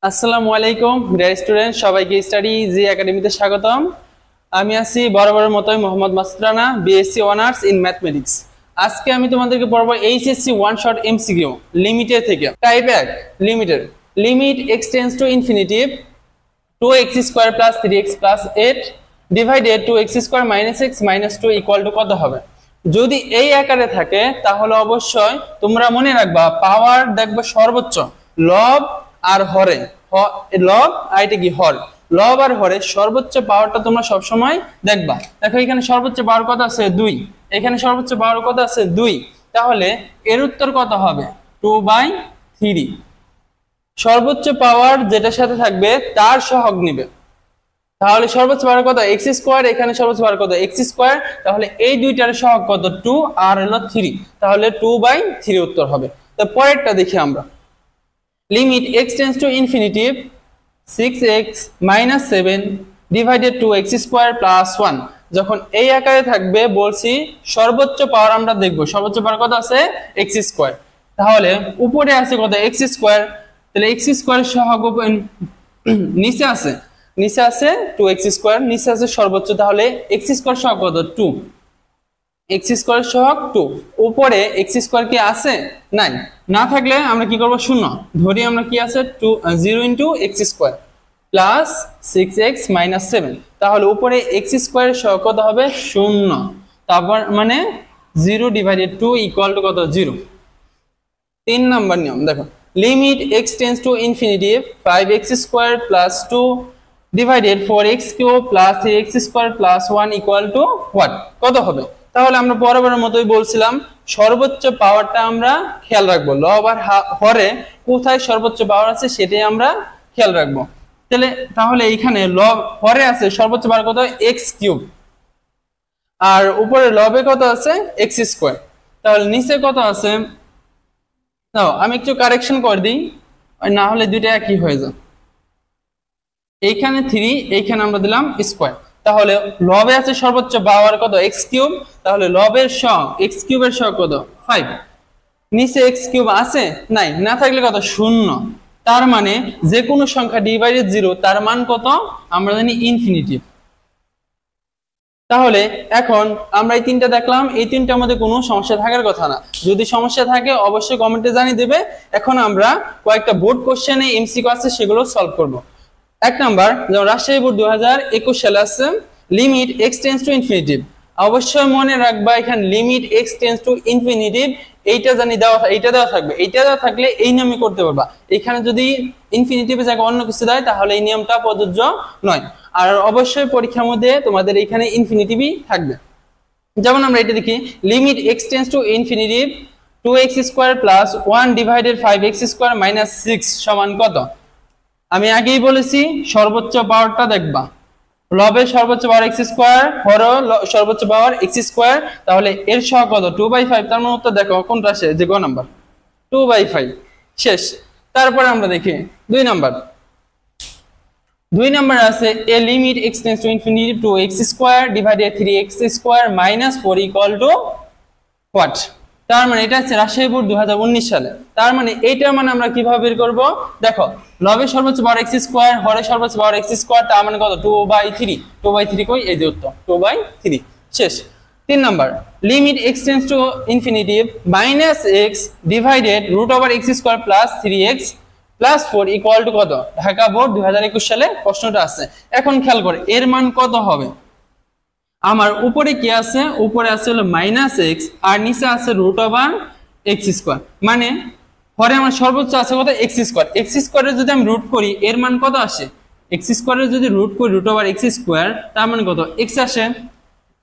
আসসালামু আলাইকুম dear student, সবাইকে স্টাডি জি একাডেমিতে স্বাগতম। আমি আছি বরাবরের মতোই Mohammad Masud Rana, BSc honours in mathematics. আজকে আমি তোমাদেরকে পড়াবো HSC one shot MCQ limited থেকে। Type 1 limited, limit x tends to infinity 2x square plus 3x plus 8 divided 2x square minus x minus 2 equal to কত হবে? যদি এই আকারে থাকে তাহলে অবশ্যই তোমরা মনে রাখবা পাওয়ার দেখবে সর্বোচ্চ লব আর হরে, লব আর এটা কি হর, লব আর হরে সর্বোচ্চ পাওয়ারটা তোমরা সব সময় দেখবা। দেখো এখানে সর্বোচ্চ পাওয়ার কত আছে 2, এখানে সর্বোচ্চ পাওয়ার কত আছে 2, তাহলে এর উত্তর কত হবে 2/3। সর্বোচ্চ পাওয়ার যেটার সাথে থাকবে তার সহগ নিবে, তাহলে সর্বোচ্চ পাওয়ার কত x স্কয়ার, এখানে সর্বোচ্চ পাওয়ার কত x স্কয়ার, তাহলে এই দুইটার সহগ কত 2 আর হলো 3, তাহলে 2/3 উত্তর হবে। তো পরেরটা দেখি আমরা, limit x tends to infinitive 6x minus 7 divided 2x square plus 1। যখন এই আকারে থাকবে বলছি সর্বোচ্চ পাওয়ার আমরা দেখব, সর্বোচ্চ পাওয়ার কত আছে x স্কয়ার, তাহলে উপরে আছে কত x স্কয়ার, তাহলে x স্কয়ার সহগ নিচে আছে 2x স্কয়ার, নিচে আছে সর্বোচ্চ, তাহলে x স্কয়ার সহগ কত 2, x স্কয়ার সহগ 2, উপরে x স্কয়ার কি আছে নাই, না থাকলে আমরা কি করব শূন্য ধরি, আমরা কি আছে 0 into x square plus 6x minus 7, তাহলে উপরে x স্কয়ারের সহগ কত হবে 0, তারপর মানে 0 ডিভাইডেড 2 ইকুয়াল টু কত 0। 3 নাম্বার নিয়ম দেখো, limit x tends to infinitive 5x square plus 2 divided 4x cube plus 3x square plus 1 equal to what, কত হবে? তাহলে আমরা বরাবরের মতোই বলছিলাম সর্বোচ্চ পাওয়ারটা আমরা খেয়াল রাখবো, লব আর হরে কোথায় সর্বোচ্চ পাওয়ার আছে সেটাই আমরা খেয়াল রাখবো। তাহলে এইখানে লব হরে আছে সর্বোচ্চ পাওয়ার কত x কিউব, আর উপরে লবে কত আছে x স্কয়ার, তাহলে নিচে কত আছে, নাও আমি একটু কারেকশন করে দিই, না হলে দুইটা একই হয়ে যায়। এইখানে 3, এইখানে আমরা দিলাম স্কয়ার, তাহলে লবে আছে সর্বোচ্চ পাওয়ার কত x কিউব, তাহলে লবের সহগ x কিউবের সহগ কত 5, নিচে x কিউব আছে নাই, না থাকলে কত 0, তার মানে যে কোনো সংখ্যা ডিভাইডেড 0 তার মান কত আমরা জানি ইনফিনিটিভ। তাহলে এখন আমরা এই তিনটা দেখলাম, এই তিনটার মধ্যে কোনো সমস্যা থাকার কথা না, যদি সমস্যা থাকে অবশ্যই কমেন্টে জানিয়ে দেবে। এখন আমরা কয়েকটা বোর্ড কোশ্চেনে এমসিকিউ আছে সেগুলো সলভ করব। এক নাম্বার, যেমন রাজশাহী বোর্ড 2021 সালে আছে limit x tends to infinitive, অবশ্যই মনে রাখবা এখানে limit x tends to infinitive এইটা জানি দেওয়া, এইটা দেওয়া থাকবে, এইটা দেওয়া থাকলে এই নিয়মই করতে পারবা। এখানে যদি ইনফিনিটিভের জায়গায় অন্য কিছু দেয় তাহলে এই নিয়মটা প্রযোজ্য নয়, আর অবশ্যই পরীক্ষার মধ্যে তোমাদের এখানে ইনফিনিটিভই থাকবে। যেমন আমরা এটা দেখি, limit x tends to infinity 2x square plus 1 divided 5x square minus 6 সমান কত? আমি আগেই বলেছি সর্বোচ্চ পাওয়ারটা দেখবা, লবের সর্বোচ্চ পাওয়ার x স্কয়ার, হর সর্বোচ্চ পাওয়ার x স্কয়ার, তাহলে এর সহগ কত 2/5, তার মানে উত্তর দেখো কোনটা আসে, যে গ নাম্বার 2/5 শেষ। তারপরে আমরা দেখি 2 নাম্বার আছে এ limit x tends to infinity 2x square divided 3x square minus 4 equal to what, তার মানে এটা হচ্ছে রাজশাহী বোর্ড 2019 সালে। তার মানে এইটার মানে আমরা কিভাবে বের করব, দেখো লবের সর্বোচ্চ পাওয়ার x স্কয়ার, হরের সর্বোচ্চ পাওয়ার x স্কয়ার, তার মানে কত 2/3 কই, এই যে উত্তর 2/3 শেষ। 3 number, limit x tends to infinitive minus x divided root over x square plus 3x plus 4 equal to কত? ঢাকা বোর্ড 2021 সালে প্রশ্নটা আছে। এখন খেয়াল করে এর মান কত হবে, আমার উপরে কি আছে, উপরে আছে হলো মাইনাস এক্স আর নিচে আছে রুট ওভার এক্স স্কোয়ার, মানে পরে আমার সর্বোচ্চ আছে কত এক্স স্কোয়ার, এক্স স্কোয়ারের যদি আমি রুট করি এর মান কত আসে, এক্স স্কোয়ারের যদি রুট করি রুট ওভার এক্স স্কোয়ার তার মানে কত এক্স আসে,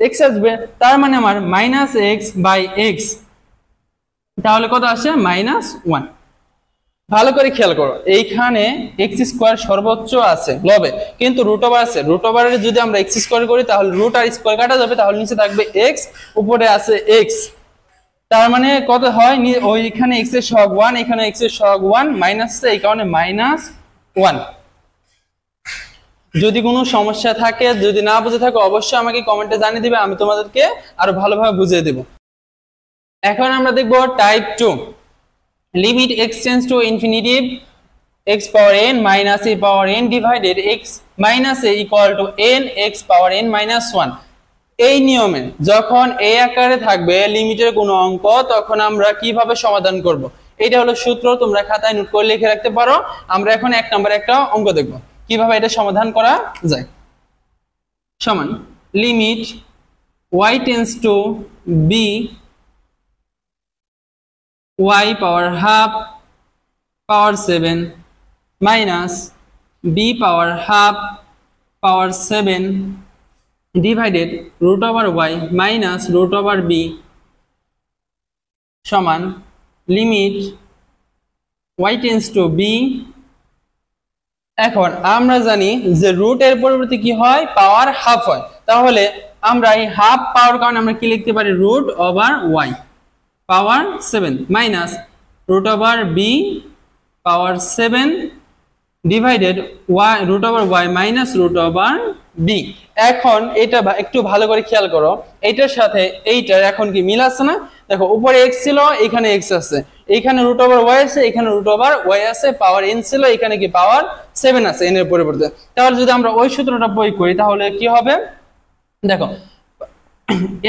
এক্স আসবে, তার মানে আমার মাইনাস এক্স বাই এক্স, তাহলে কত আসে -1। ভালো করে খেয়াল করো, এইখানে এক্স স্কোয়ার সর্বোচ্চ আছে লবে, কিন্তু রুট ওভার আছে, রুট ওভারের যদি আমরা এক্স স্কোয়ার করি তাহলে রুট আর স্কোয়ার কাটা যাবে, তাহলে নিচে থাকবে এক্স, উপরে আছে এক্স, তার মানে কত হয় ওইখানে এক্স এর সহগ 1, এখানে এক্স এর সহগ 1, মাইনাস আছে এই কারণে -1। যদি কোনো সমস্যা থাকে, যদি না বুঝে থাকো অবশ্যই আমাকে কমেন্টে জানিয়ে দিবে, আমি তোমাদেরকে আরো ভালোভাবে বুঝিয়ে দেব। এখন আমরা দেখব type 2, limit x tends to infinitive x power n minus a power n divided x minus a equal to n x power n minus 1। এই নিয়মে যখন এই আকারে থাকবে লিমিটের কোনো অঙ্ক তখন আমরা কিভাবে সমাধান করব, এটা হলো সূত্র। তোমরা খাতায় নোট করে লিখে রাখতে পারো। আমরা এখন এক নম্বরে একটা অঙ্ক দেখব কিভাবে এটা সমাধান করা যায়। সমান limit y tends to b y power half power 7 minus b power half power 7 divided root over y minus root over b সমান limit y tends to b। এখন আমরা জানি যে রুট এর পরিবর্তে কি হয়, পাওয়ার হাফ হয়। তাহলে আমরা এই হাফ পাওয়ার কারণে আমরা কি লিখতে পারি, root over y power 7 minus root over b power 7 divided y root over y minus root over b। এখন এটা একটু ভালো করে খেয়াল করো, এইটার সাথে এইটার এখন কি মিল আছে না? দেখো উপরে x ছিল, এখানে x আছে, এখানে রুট ওভার y আছে, এখানে রুট ওভার y আছে, পাওয়ার n ছিল, এখানে কি পাওয়ার 7 আছে n এর পরিবর্তে। তাহলে যদি আমরা ওই সূত্রটা প্রয়োগ করি তাহলে কি হবে, দেখো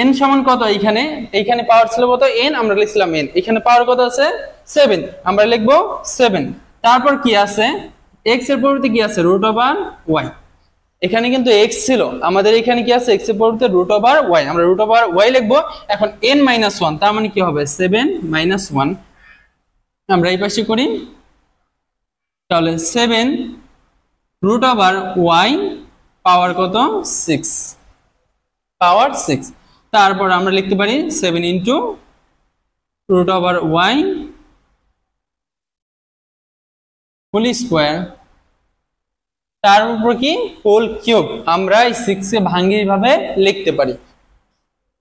n সমান কত, এইখানে পাওয়ার ছিল কত n, আমরা লিখছিলাম n, এখানে পাওয়ার কত আছে 7, আমরা লিখবো 7। তারপর কি আছে, x এর পরিবর্তে কি আছে, রুট ওভার y। এখানে কিন্তু x ছিল, আমাদের এখানে কি আছে, x এর পরিবর্তে রুট ওভার y, আমরা রুট ওভার y লিখবো। এখন n মাইনাস 1, তার মানে কি হবে 7 মাইনাস 1। আমরা এই পাশে করি, তাহলে 7 রুট ওভার y পাওয়ার কত 6, পাওয়ার 6। তারপর আমরা লিখতে পারি 7 into root over y whole square, তার উপর কি হোল কিউব। আমরা এই 6 কে ভাঙিয়ে ভাবে লিখতে পারি।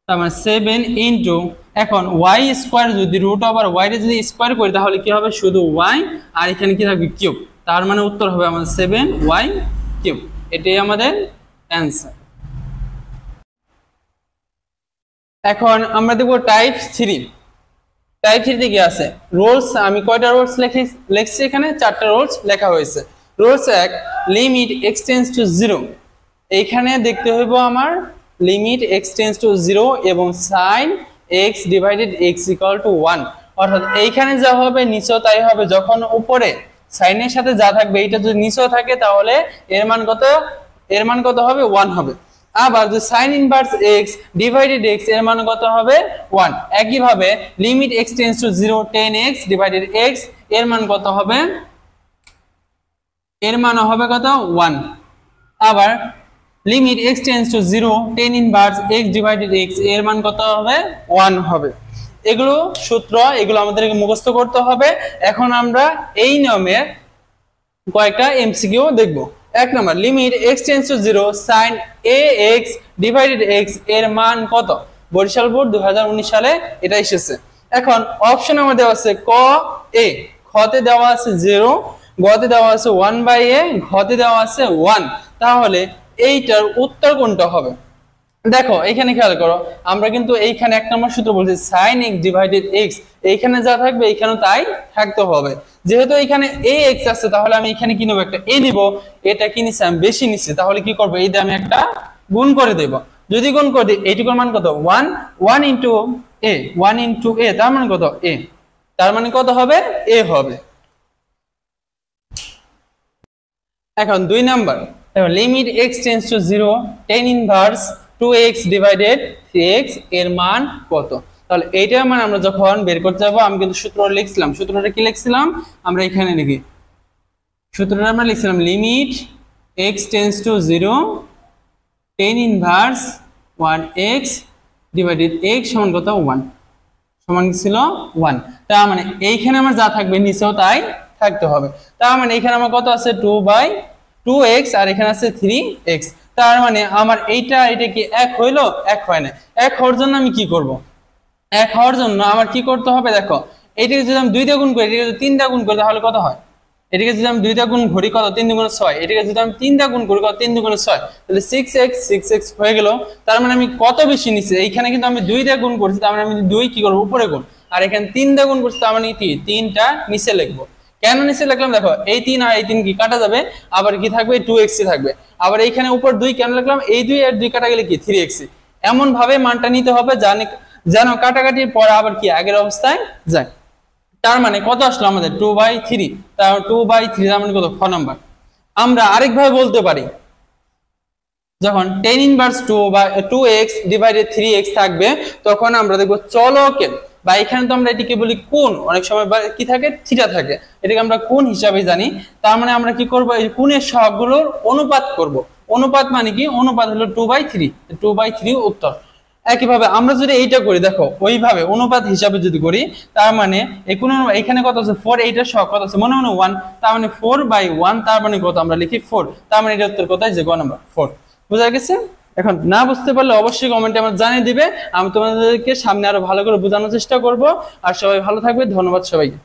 তার মানে 7 ইন্টু, এখন y স্কোয়ার যদি রুট ওভার y এর যদি স্কোয়ার করি তাহলে কি হবে, শুধু y আর এখানে কি থাকবে কিউব। তার মানে উত্তর হবে আমাদের 7y কিউব। এটাই আমাদের অ্যান্সার। এখন আমরা দেখব টাইপ 3। টাইপ 3 তে কি আছে, রুলস। আমি কয়টা রুলস লিখছি এখানে, 4টা রুলস লেখা হয়েছে। Rules 1, limit x tends to 0। এইখানে দেখতে হইব আমার লিমিট x টেন্ডস টু 0 এবং sin x divided x equal to 1। অর্থাৎ এইখানে যা হবে নিচেও তাই হবে। যখন উপরে sin এর সাথে যা থাকবে এটা যদি নিচেও থাকে তাহলে এর মান কত হবে 1 হবে। আবার যে sin inverse x divided x এর মান কত হবে 1। একই ভাবে limit x tends to 0 tan x divided x এর মান কত হবে, এর মান হবে কত 1। আবার limit x tends to 0 tan inverse x divided x এর মান কত হবে 1 হবে। এগুলো সূত্র, এগুলো আমাদেরকে মুখস্থ করতে হবে। এখন আমরা এই নিয়মে কয়েকটা এমসিকিউ দেখব। 1 number, limit x tends to 0 sin ax divided x এর মান কত। বরিশাল বোর্ড 2019 সালে এটা এসেছে। এখন অপশন আমাদের দেওয়া আছে ক a, খতে দেওয়া আছে 0, গতে দেওয়া আছে 1/a, ঘতে দেওয়া আছে 1। তাহলে এইটার উত্তর কোনটা হবে? দেখো এখানে খেয়াল করো, আমরা কিন্তু এইখানে 1 নম্বর সূত্র বলছি sin x ডিভাইডেড x, এইখানে যা থাকবে এইখানেও তাই থাকতে হবে। যেহেতু এখানে ax আছে তাহলে আমি এখানে কি নেব, একটা a নিব। এটা কি নিছি আমি, বেশি নিছি, তাহলে কি করব, এই দিয়ে আমি একটা গুণ করে দেব। যদি গুণ করে দিই এইটুকুর মান কত 1 ইনটু a, 1 ইনটু a, তার মানে কত a, তার মানে কত হবে a হবে। এখন 2 নাম্বার, দেখো limit x tends to 0 tan inverse 2x divided 3x এর মান কত। তাহলে এইটার মান আমরা যখন বের করতে যাব, আমি কিন্তু সূত্র লিখছিলাম। সূত্রটা কি লিখছিলাম আমরা এখানে লিখি, সূত্রটা আমরা লিখছিলাম limit x tends to 0 tan inverse 1x divided x সমান কত 1, সমান ছিল 1। তার মানে এইখানে আমার যা থাকবে নিচেও তাই থাকতে হবে। তার মানে এখানে আমার কত আছে 2/2x আর এখানে আছে 3x। তার মানে আমার এটা কি 1 হইলো, 1 হয় না। 1 হওয়ার জন্য আমি কি করব, 1 হওয়ার জন্য আমার কি করতে হবে, দেখো এটাকে যদি আমি 2 দিয়ে গুণ করি, এটাকে যদি 3 দিয়ে গুণ করি তাহলে কত হয়, এটাকে যদি আমি 2 দিয়ে গুণ করি কত 3 দুগুণে 6, এটাকে যদি আমি 3 দিয়ে গুণ করি কত 3 দুগুণে 6, তাহলে 6x হয়ে গেল। তার মানে আমি কত বেশি নিছি, এইখানে কিন্তু আমি 2 দিয়ে গুণ করছি, তার মানে আমি 2 কি করব উপরে গুণ, আর এখানে 3 দিয়ে গুণ করছি তার মানে কি 3টা নিচে লিখবো। কেন নিচে লিখলাম দেখো, এই 3 আর এই 3 কি কাটা যাবে, আবার কি থাকবে 2x থাকবে। আবার এইখানে উপর 2 কেন লিখলাম, এই 2 আর 2 কাটা গেলে কি 3x। এমন ভাবে মানটা নিতে হবে যেন কাটাকাটির পর আবার কি আগের অবস্থায় যায়। তার মানে কত আসলো আমাদের 2/3, তার 2/3 তার মানে কত, খ নাম্বার। আমরা আরেকভাবে বলতে পারি, যখন tan inverse 2x divided 3x থাকবে তখন আমরা দেখব চলকের, বা এখানে তো আমরা এটিকে বলি কোণ, অনেক সময় কি থাকে থিটা থাকে, এটাকে আমরা কোণ হিসাবে জানি। তার মানে আমরা কি করব, এই কোণের সহগগুলোর অনুপাত করব। অনুপাত মানে কি, অনুপাত হলো 2/3, 2/3 উত্তর। একইভাবে আমরা যদি এইটা করি, দেখো ওইভাবে অনুপাত হিসাবে যদি করি, তার মানে এখানে কত আছে 4, এইটার সহগ কত আছে মনে মনে 1, তার মানে 4/1, তার মানে কত আমরা লিখি 4, তার মানে এটার উত্তর কত, যে গ নাম্বার 4। বুঝা গেছে? এখন না বুঝতে পারলে অবশ্যই কমেন্টে আমার জানিয়ে দিবে, আমি তোমাদেরকে সামনে আরো ভালো করে বোঝানোর চেষ্টা করব। আর সবাই ভালো থাকবে, ধন্যবাদ সবাইকে।